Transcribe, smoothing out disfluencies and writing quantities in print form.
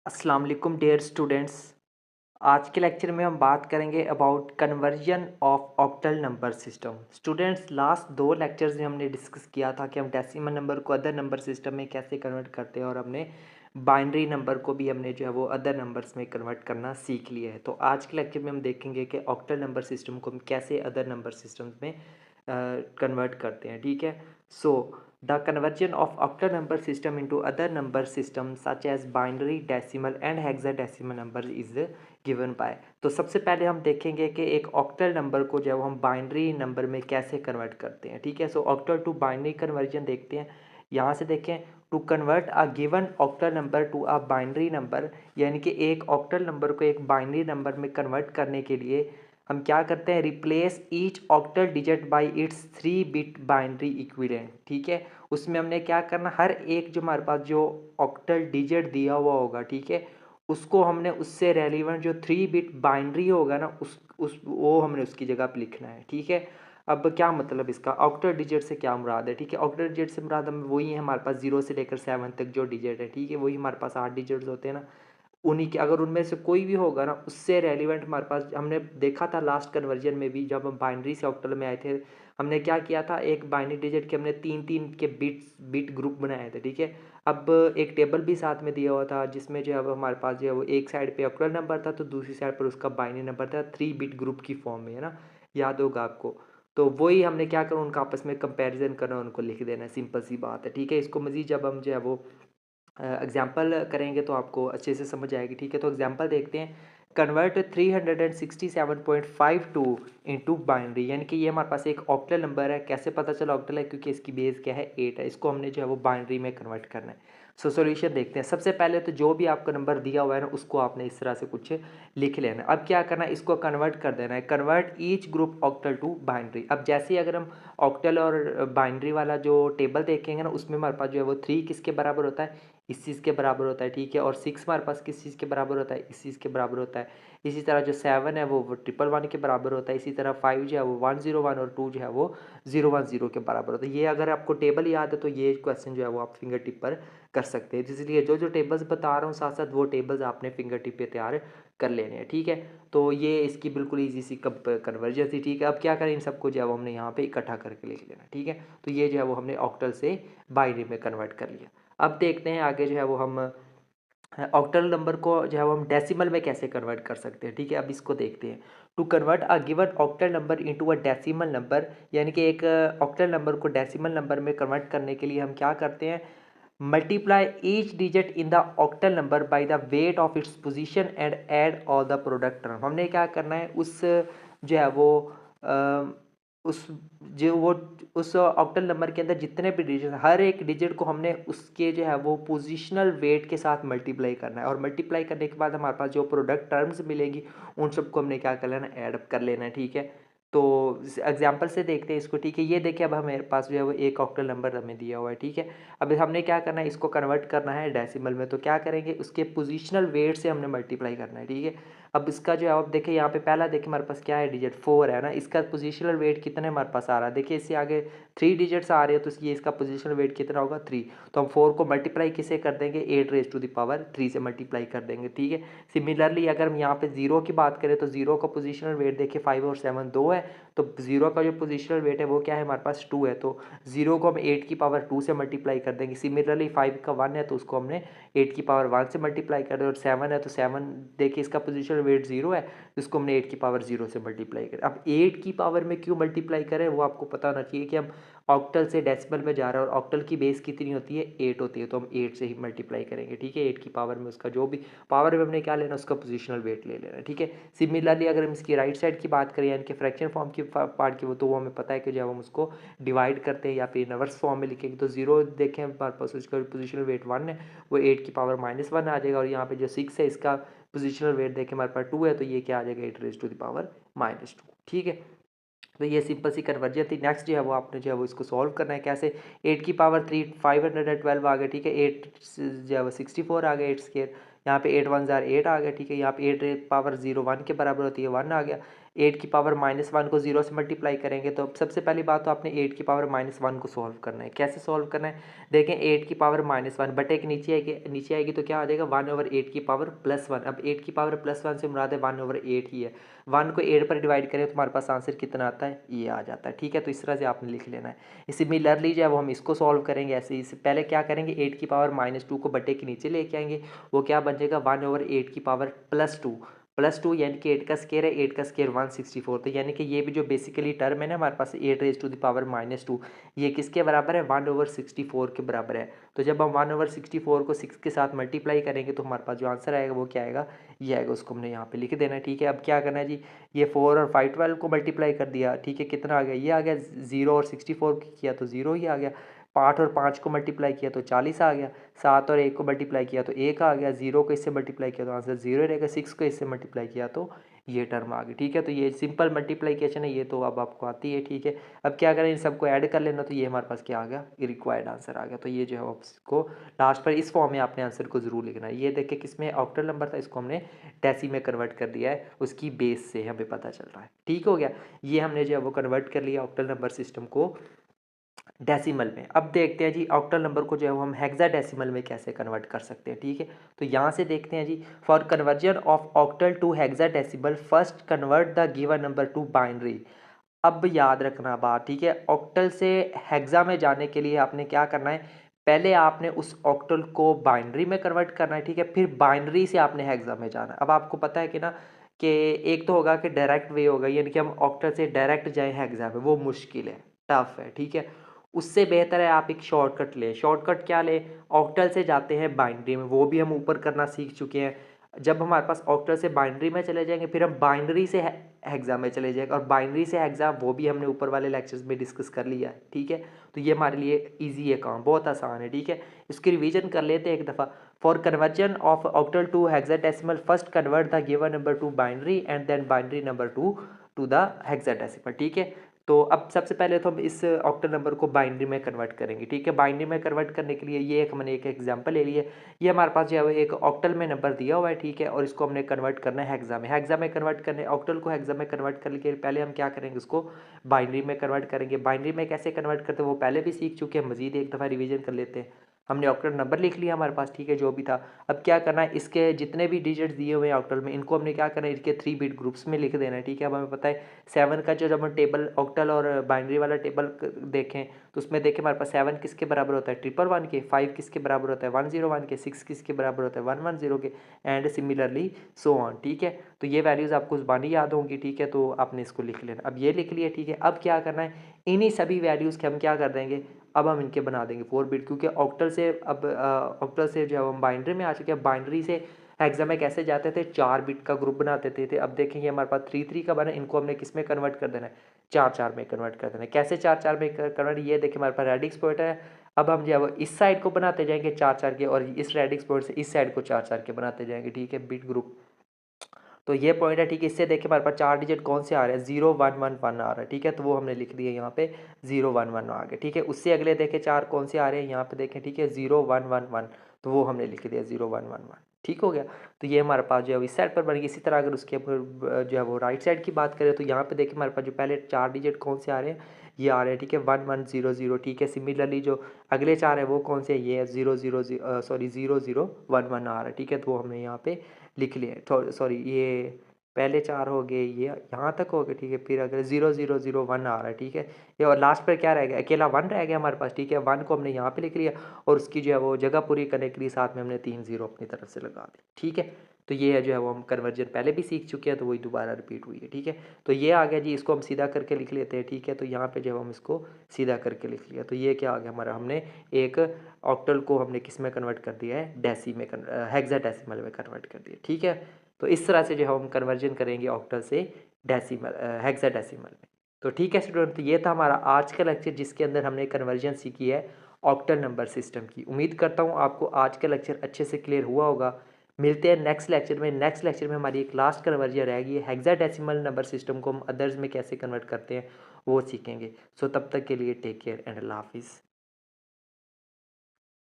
अस्सलाम वालेकुम dear students. आज के लेक्चर में हम बात करेंगे about conversion of octal number system. Students, last दो लेक्चर्स में हमने डिस्कस किया था कि हम डेसिमल नंबर को अदर नंबर सिस्टम में कैसे कन्वर्ट करते हैं और हमने बाइनरी नंबर को भी हमने जो है वो अदर नंबर्स में कन्वर्ट करना सीख लिया है। तो आज के लेक्चर में हम देखेंगे कि ऑक्टल नंबर सिस्टम को हम कैसे अदर नंबर सिस्टम्स में कन्वर्ट करते हैं। ठीक है। So the conversion of octal number system into other number system such as binary, decimal and hexadecimal number is given by. तो सबसे पहले हम देखेंगे कि एक ऑक्टल नंबर को जब हम बाइनरी नंबर में कैसे कन्वर्ट करते हैं। ठीक है। So octal to binary conversion देखते हैं। यहाँ से देखें, to convert a given octal number to a binary number, यानी कि एक ऑक्टल नंबर को एक बाइनरी नंबर में कन्वर्ट करने के लिए हम क्या करते हैं, replace each octal digit bye it's 3 bit binary equivalent. ठीक है। उसमें हमने क्या करना, हर एक जो हमारे पास जो ऑक्टल डिजिट दिया हुआ होगा, ठीक है, उसको हमने उससे रेलिवेंट जो 3 बिट बाइनरी होगा ना, उस वो हमने उसकी जगह पे लिखना है। ठीक है। अब क्या मतलब इसका, ऑक्टल डिजिट से क्या मुराद है। ठीक है। ऑक्टल डिजिट से मुराद हम वही है हमारे पास 0 से लेकर 7 तक जो डिजिट है। ठीक है। वही हमारे पास 8 डिजिट्स होते हैं ना, उन्हीं के अगर उनमें से कोई भी होगा ना, उससे रेलिवेंट हमारे पास, हमने देखा था लास्ट कन्वर्जन में भी जब हम बाइनरी से ऑक्टल में आए थे, हमने क्या किया था, एक बाइनरी डिजिट के हमने 3-3 के बिट ग्रुप बनाए थे। ठीक है। अब एक टेबल भी साथ में दिया हुआ था जिसमें जो है वो हमारे पास जो है वो एक साइड पे ऑक्टल नंबर था तो दूसरी साइड पर उसका बाइनरी नंबर था, 3 बिट ग्रुप की फॉर्म में, है ना, याद होगा आपको। तो वही हमने क्या करना, उनका आपस में कंपैरिजन करना, उनको लिख देना, सिंपल सी बात है। ठीक है। इसको मज़ीद जब हम जो है वो एग्जाम्पल करेंगे तो आपको अच्छे से समझ आएगी। ठीक है। तो एग्जाम्पल देखते हैं, कन्वर्ट 367.52 इंटू बाइनरी, यानी कि ये हमारे पास एक ऑक्टल नंबर है। कैसे पता चला ऑक्टल है, क्योंकि इसकी बेस क्या है, 8 है। इसको हमने जो है वो बाइनरी में कन्वर्ट करना है। सो सॉल्यूशन देखते हैं। सबसे पहले तो जो भी आपका नंबर दिया हुआ है ना, उसको आपने इस तरह से कुछ लिख लेना है। अब क्या करना है, इसको कन्वर्ट कर देना है, convert each group octal to binary. अब जैसे ही अगर हम ऑक्टल और बाइनरी वाला जो टेबल देखेंगे ना, उसमें हमारे पास जो है वो 3 किसके बराबर होता है, इस चीज़ के बराबर होता है। ठीक है। और 6 हमारे पास किस चीज़ के बराबर होता है, इस चीज़ के बराबर होता है। इसी तरह जो 7 है वो 111 के बराबर होता है। इसी तरह 5 जो है वो 101 और 2 जो है वो 010 के बराबर होता है। ये अगर आपको टेबल याद है तो ये क्वेश्चन जो है वो आप फिंगर टिप पर कर सकते हैं। इसलिए जो जो टेबल्स बता रहा हूँ साथ साथ वो टेबल्स आपने फिंगर टिप पे तैयार कर लेने हैं। ठीक है। तो ये इसकी बिल्कुल ईजी सी कन्वर्जन थी। ठीक है। अब क्या करें, इन सबको जो है वो हमने यहाँ पे इकट्ठा करके लिख लेना। ठीक है। तो ये जो है वो हमने ऑक्टल से बाइनरी में कन्वर्ट कर लिया। अब देखते हैं आगे जो है वो हम ऑक्टल नंबर को जो है वो हम डेसिमल में कैसे कन्वर्ट कर सकते हैं। ठीक है। अब इसको देखते हैं, to convert a given octal number into a decimal number, यानी कि एक ऑक्टल नंबर को डेसिमल नंबर में कन्वर्ट करने के लिए हम क्या करते हैं, multiply each digit in the octal number by the weight of its position and add all the product term. हमने क्या करना है, उस जो है वो उस जो वो उस ऑक्टल नंबर के अंदर जितने भी डिजिट, हर एक डिजिट को हमने उसके जो है वो पोजिशनल वेट के साथ मल्टीप्लाई करना है, और मल्टीप्लाई करने के बाद हमारे पास जो प्रोडक्ट टर्म्स मिलेगी उन सबको हमने क्या कर लेना, ऐड कर लेना है। ठीक है। तो एग्जाम्पल से देखते हैं इसको। ठीक है। ये देखिए, अब हमारे पास जो है वो एक ऑक्टल नंबर हमें दिया हुआ है। ठीक है। अब हमने क्या करना है, इसको कन्वर्ट करना है डेसिमल में, तो क्या करेंगे, उसके पोजिशनल वेट से हमने मल्टीप्लाई करना है। ठीक है। अब इसका जो है, अब देखिए यहाँ पे पहला देखिए हमारे पास क्या है, डिजिट 4 है ना, इसका पोजिशनल वेट कितने हमारे पास आ रहा है, देखिए इससे आगे 3 डिजिट्स आ रहे हैं, तो ये इसका पोजिशनल वेट कितना होगा, 3। तो हम 4 को मल्टीप्लाई किससे कर देंगे, 8 रेज़ टू द पावर 3 से मल्टीप्लाई कर देंगे। ठीक है। सिमिलरली अगर हम यहाँ पे 0 की बात करें तो 0 का पोजिशनल वेट देखिए 5 और 7 2 है, तो 0 का जो पोजिशनल वेट है वो क्या है, हमारे पास 2 है, तो 0 को हम 8 की पावर 2 से मल्टीप्लाई कर देंगे। सिमिलरली 5 का 1 है तो उसको हमने 8 की पावर 1 से मल्टीप्लाई कर दें, और 7 है तो 7 देखिए इसका पोजिशनल वेट 0 है, इसको हमने 8 की पावर 0 से मल्टीप्लाई करें। अब 8 की पावर में क्यों मल्टीप्लाई करें, वो आपको पता होना चाहिए कि हम ऑक्टल से डेसिमल में जा रहे हैं और ऑक्टल की बेस कितनी होती है, 8 होती है, तो हम 8 से ही मल्टीप्लाई करेंगे। ठीक है। 8 की पावर में उसका जो भी पावर में हमने क्या लेना, उसका पोजिशनल वेट ले लेना। ठीक है। सिमिलरली अगर हम इसकी राइट साइड की बात करें, यानी कि फ्रैक्शन फॉर्म की पार्ट की, वो तो वो हमें पता है कि जब हम उसको डिवाइड करते हैं या फिर इनवर्स फॉर्म में लिखेंगे तो 0 देखें हमारे पास उसका पोजिशनल वेट 1 है, वो 8 की पावर -1 आ जाएगा, और यहाँ पे जो 6 है इसका पोजिशनल वेट देखें हमारे पास 2 है, तो ये क्या आ जाएगा, 8 रेज़ टू द पावर -2। ठीक है। तो ये सिंपल सी कन्वर्जन थी। नेक्स्ट जो है वो आपने जो है वो इसको सॉल्व करना है, कैसे, 8 की पावर 3 512 आ गया। ठीक है। 8 जो है वो 64 आ गया, 8 स्केयर, यहाँ पे 8 1 जार 8 आ गया। ठीक है। यहाँ पे 8 पावर 0 1 के बराबर होती है, 1 आ गया। 8 की पावर -1 को 0 से मल्टीप्लाई करेंगे। तो अब सबसे पहली बात तो आपने 8 की पावर -1 को सॉल्व करना है। कैसे सॉल्व करना है, देखें 8 की पावर -1 बटे के नीचे आएगी तो क्या आ जाएगा 1/8 की पावर +1। अब 8 की पावर +1 से मुराद है 1/8 ही है। 1 को 8 पर डिवाइड करें तो हमारे पास आंसर कितना आता है, ये आ जाता है। ठीक है, तो इस तरह से आपने लिख लेना है। सिमिलरली जो है वो हम इसको सॉल्व करेंगे ऐसे ही। इससे पहले क्या करेंगे, 8 की पावर -2 को बटे के नीचे लेके आएंगे। वो क्या बन जाएगा 1/8 की पावर +2 यानी कि 8 का स्क्वायर है, 8 का स्क्वायर 164। तो यानी कि ये भी जो बेसिकली टर्म है ना हमारे पास 8 रेज़ टू द पावर -2, ये किसके बराबर है 1/64 के बराबर है। तो जब हम 1/64 को 6 के साथ मल्टीप्लाई करेंगे तो हमारे पास जो आंसर आएगा वो क्या आएगा, ये आएगा। उसको हमने यहाँ पे लिख देना है। ठीक है, अब क्या करना है जी, ये 4 और 5 12 को मल्टीप्लाई कर दिया। ठीक है, कितना आ गया, ये आ गया 0 और 64 किया तो 0 ही आ गया। 8 और 5 को मल्टीप्लाई किया तो 40 आ गया। 7 और 1 को मल्टीप्लाई किया तो 1 आ गया। 0 को इससे मल्टीप्लाई किया तो आंसर 0 रहेगा। 6 को इससे मल्टीप्लाई किया तो ये टर्म आ गई। ठीक है, तो ये सिंपल मल्टीप्लिकेशन है, ये तो अब आपको आती है। ठीक है, अब क्या करें, इन सबको ऐड कर लेना। तो ये हमारे पास क्या आ गया, रिक्वायर्ड आंसर आ गया। तो ये जो है आपको लास्ट पर इस फॉर्म में आपने आंसर को ज़रूर लिखना है। ये देख के किस में ऑक्टल नंबर था, इसको हमने डेसी में कन्वर्ट कर दिया है, उसकी बेस से हमें पता चल रहा है। ठीक हो गया, ये हमने जो है वो कन्वर्ट कर लिया ऑक्टल नंबर सिस्टम को डेसिमल में। अब देखते हैं जी ऑक्टल नंबर को जो है हम हेक्साडेसिमल में कैसे कन्वर्ट कर सकते हैं। ठीक है, तो यहाँ से देखते हैं जी, for conversion of octal to hexadecimal first convert the given number to binary. अब याद रखना बात, ठीक है, ऑक्टल से हेक्सा में जाने के लिए आपने क्या करना है, पहले आपने उस ऑक्टल को बाइनरी में कन्वर्ट करना है। ठीक है, फिर बाइनरी से आपने हेक्सा में जाना है। अब आपको पता है कि ना कि एक तो होगा कि डायरेक्ट वे होगा, यानी कि हम ऑक्टल से डायरेक्ट जाएं हेक्सा में, वो मुश्किल है, टफ है। ठीक है, उससे बेहतर है आप एक शॉर्टकट लें। शॉर्टकट क्या लें, ऑक्टल से जाते हैं बाइनरी में, वो भी हम ऊपर करना सीख चुके हैं। जब हमारे पास ऑक्टल से बाइनरी में चले जाएंगे फिर हम बाइनरी से हेक्सा में चले जाएंगे, और बाइनरी से हेक्सा वो भी हमने ऊपर वाले लेक्चर्स में डिस्कस कर लिया है। ठीक है, तो ये हमारे लिए इजी है, काम बहुत आसान है। ठीक है, इसकी रिवीजन कर लेते हैं एक दफ़ा। For conversion of octal to hexadecimal first convert the given number to binary and then binary number to the hexadecimal. ठीक है, तो अब सबसे पहले तो हम इस ऑक्टल नंबर को बाइनरी में कन्वर्ट करेंगे। ठीक है, बाइनरी में कन्वर्ट करने के लिए ये एक मैंने एक एग्जांपल ले लिया है। ये हमारे पास जो है एक ऑक्टल में नंबर दिया हुआ है। ठीक है, और इसको हमने कन्वर्ट करना है हेक्सा में। हेक्सा में कन्वर्ट करने, ऑक्टल को हेक्सा में कन्वर्ट करने के लिए पहले हम क्या करेंगे, उसको बाइनरी में कन्वर्ट करेंगे। बाइनरी में कैसे कन्वर्ट करते हैं वो पहले भी सीख चुके हैं, मजीद एक दफ़ा रिविजन कर लेते हैं। हमने ऑक्टल नंबर लिख लिया हमारे पास, ठीक है, जो भी था। अब क्या करना है, इसके जितने भी डिजिट्स दिए हुए हैं ऑक्टल में, इनको हमने क्या करना है, इसके 3 बिट ग्रुप्स में लिख देना है। ठीक है, अब हमें पता है 7 का जो, जब हम टेबल ऑक्टल और बाइनरी वाला टेबल देखें तो उसमें देखें हमारे पास 7 किसके बराबर होता है 111 के, 5 किसके बराबर होता है 101 के, 6 किसके बराबर होता है 110 के, एंड सिमिलरली सो ऑन। ठीक है, तो ये वैल्यूज़ आपको ज़बानी याद होंगी। ठीक है, तो आपने इसको लिख लेना। अब ये लिख लिया। ठीक है, अब क्या करना है, इन्हीं सभी वैल्यूज़ के हम क्या कर देंगे, अब हम इनके बना देंगे 4 बिट, क्योंकि ऑक्टल से अब ऑक्टल से जो हम बाइनरी में आ चुके हैं। बाइनरी से हेक्सा में कैसे जाते थे, 4 बिट का ग्रुप बनाते थे। अब देखेंगे हमारे पास 3 का बना, इनको हमने किस में कन्वर्ट कर देना है, 4 में कन्वर्ट कर देना है। कैसे 4 में कन्वर्ट, ये देखिए हमारे पास रेडिक्स पॉइंट है। अब हम जो है वो इस साइड को बनाते जाएंगे 4 के, और इस रेडिक्स पॉइंट से इस साइड को 4 के बनाते जाएंगे। ठीक है, बिट ग्रुप, तो ये पॉइंट है। ठीक है, इससे देखिए हमारे पास 4 डिजिट कौन से आ रहे हैं, 0 1 1 1 आ रहा है। ठीक है, तो वो हमने लिख दिया यहाँ पे 0 1 1 आ गया। ठीक है, उससे अगले देखें 4 कौन से आ रहे हैं, यहाँ पे देखें। ठीक है, 0 1 1 1, तो वो हमने लिख दिया 0 1 1 1। ठीक हो गया, तो ये हमारे पास जो है इस साइड पर बन गई। इसी तरह अगर उसके ऊपर जो है वो राइट साइड की बात करें तो यहाँ पे देखिए हमारे पास जो पहले 4 डिजिट कौन से आ रहे हैं, ये आ रहे हैं। ठीक है, 1100। ठीक है, सिमिलरली जो अगले 4 है वो कौन से, ये है 0001 आ रहा है। ठीक है, तो वो हमने यहाँ पे लिख लिया। सॉरी, ये पहले 4 हो गए, ये यहाँ तक हो गए। ठीक है, फिर अगर 0001 आ रहा है। ठीक है, ये और लास्ट पर क्या रह गया, अकेला 1 रह गया हमारे पास। ठीक है, 1 को हमने यहाँ पे लिख लिया, और उसकी जो है वो जगह पूरी करने के लिए साथ में हमने 3 0 अपनी तरफ से लगा दी। ठीक है, तो ये है जो है वो हम कन्वर्जन पहले भी सीख चुके हैं, तो वही दोबारा रिपीट हुई है। ठीक है, तो ये आ गया जी, इसको हम सीधा करके लिख लेते हैं। ठीक है, तो यहाँ पे जो हम इसको सीधा करके लिख लिया, तो ये क्या आ गया हमारा, हमने एक ऑक्टल को हमने किस में कन्वर्ट कर दिया है, डेसी में हेक्साडेसिमल में कन्वर्ट कर दिया। ठीक है, तो इस तरह से जो हम कन्वर्जन करेंगे ऑक्टल से डेसिमल हेक्साडेसिमल में। तो ठीक है स्टूडेंट, तो ये था हमारा आज का लेक्चर, जिसके अंदर हमने कन्वर्जन सीखी है ऑक्टल नंबर सिस्टम की। उम्मीद करता हूँ आपको आज का लेक्चर अच्छे से क्लियर हुआ होगा। मिलते हैं नेक्स्ट लेक्चर में। नेक्स्ट लेक्चर में हमारी एक लास्ट कन्वर्जन रहेगी, हेक्साडेसिमल नंबर सिस्टम को हम अदर्स में कैसे कन्वर्ट करते हैं वो सीखेंगे। सो तब तक के लिए टेक केयर एंड अल्लाह हाफिज़।